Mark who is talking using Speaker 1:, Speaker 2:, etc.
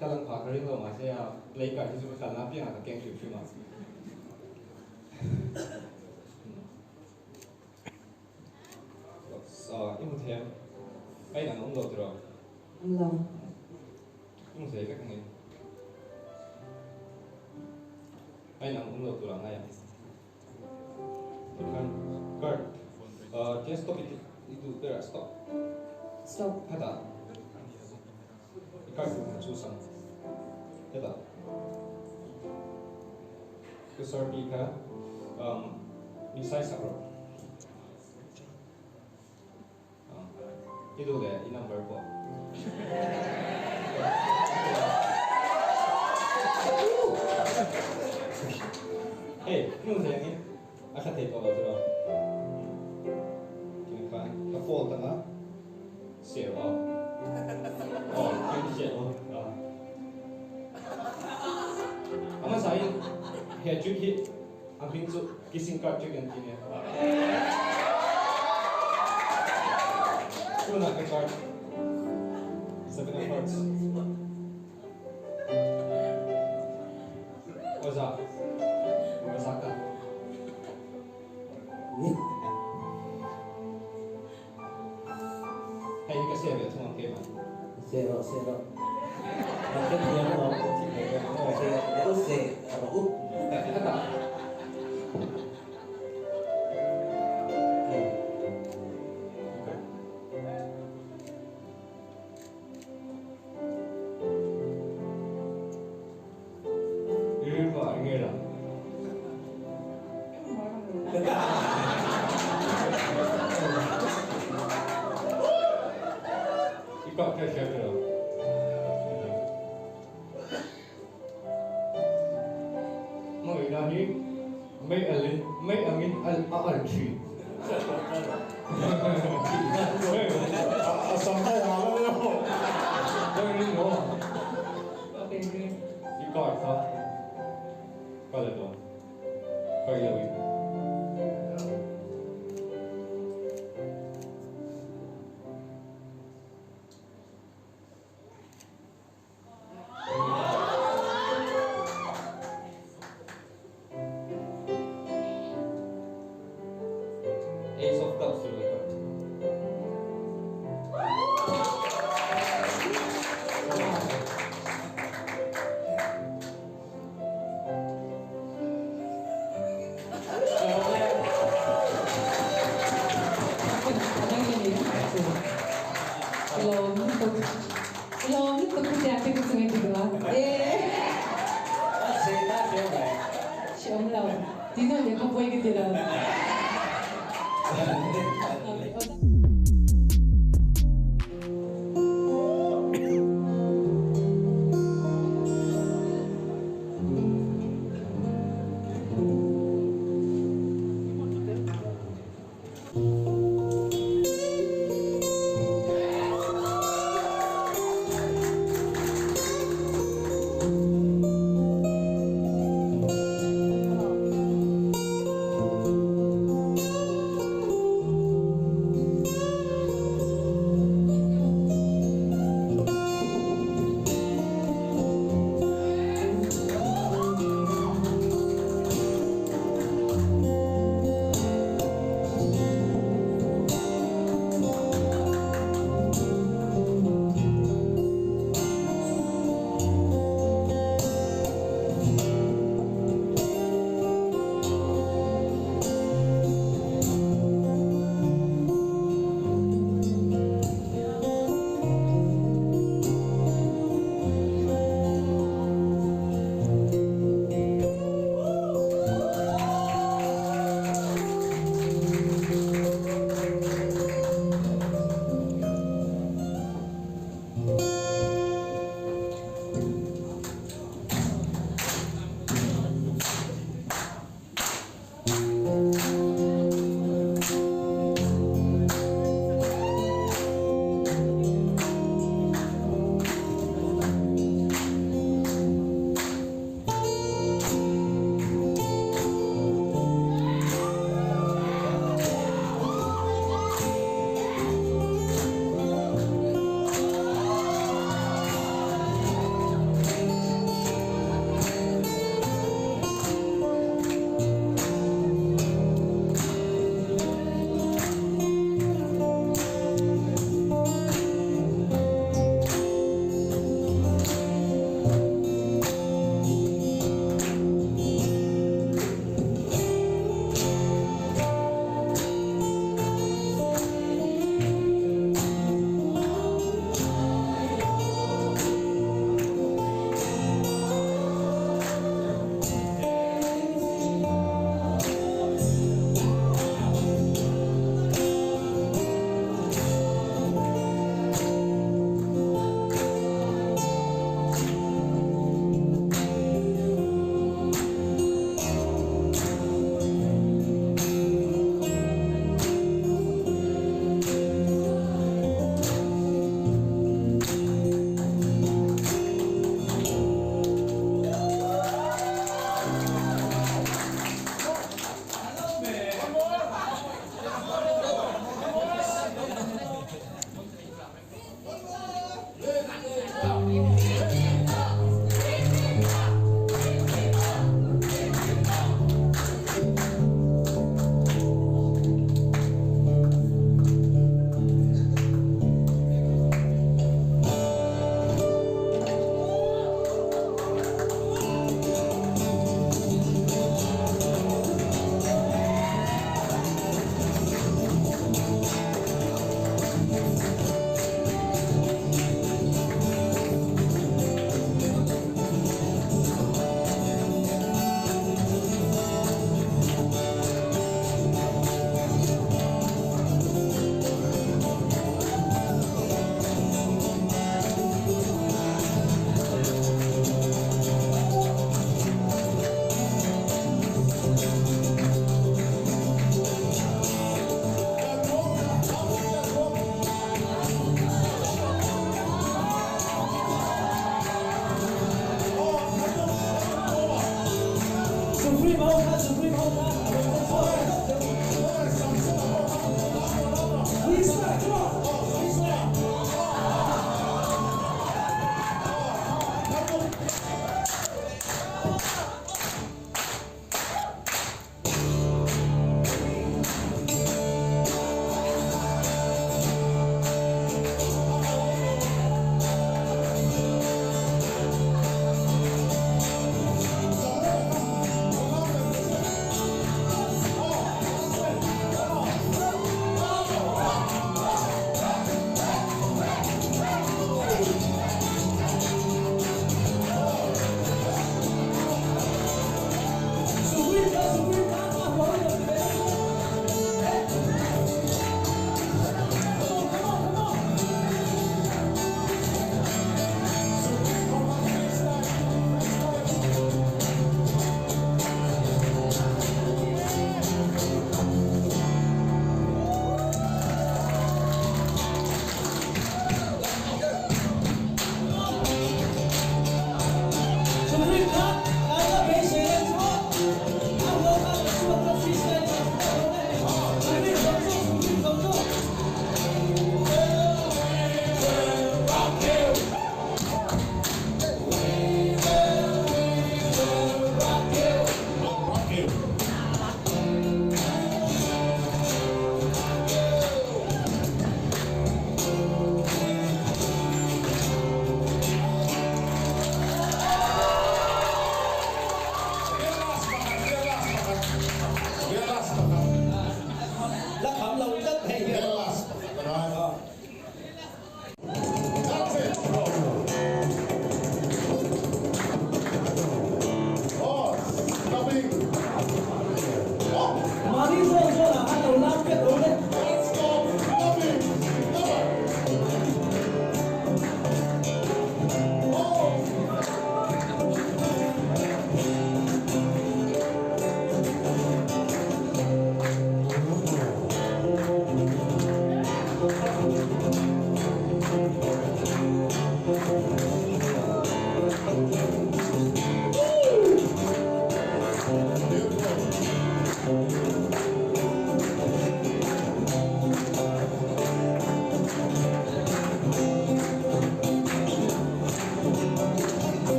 Speaker 1: kalian pakari lo masih ya lekat itu kan nabi yang ada keng cuci mas. Ibu tem, ay nang umlo terus.
Speaker 2: Umlo.
Speaker 1: Ibu saya kan ini. Ay nang umlo terus ngaya. Kan, guard. Dia stop itu beras stop.
Speaker 2: Stop.
Speaker 1: Ada. Ikan susah. Ada. Besar bika, misai sakro. Itu deh, ini number 4. Hey, ini saya ini. Akan tape apa tu? Kini kan, kapol tengah. Share off. Oh, kini share off. Ama saya hair trick hit. Amin tu kissing card trick yang kini. Tu nak ke card. 7 of hearts. What's up? What's up? Hey, you can say it. Come on, okay, man.
Speaker 3: Zero. Mungkin dia mau itu zero.
Speaker 1: Ini kok ini lah. Ikut ke siapa? Mọi người đi mấy angin al chi. Sampai malam lo. Jangan ni lo. Ikut kau. Kau le tu. Kau yang ini. Ace of Cups dulu kan.
Speaker 2: Belum itu siapa yang sungai juga. Siapa lah? Dino dia kau boleh gitu lah.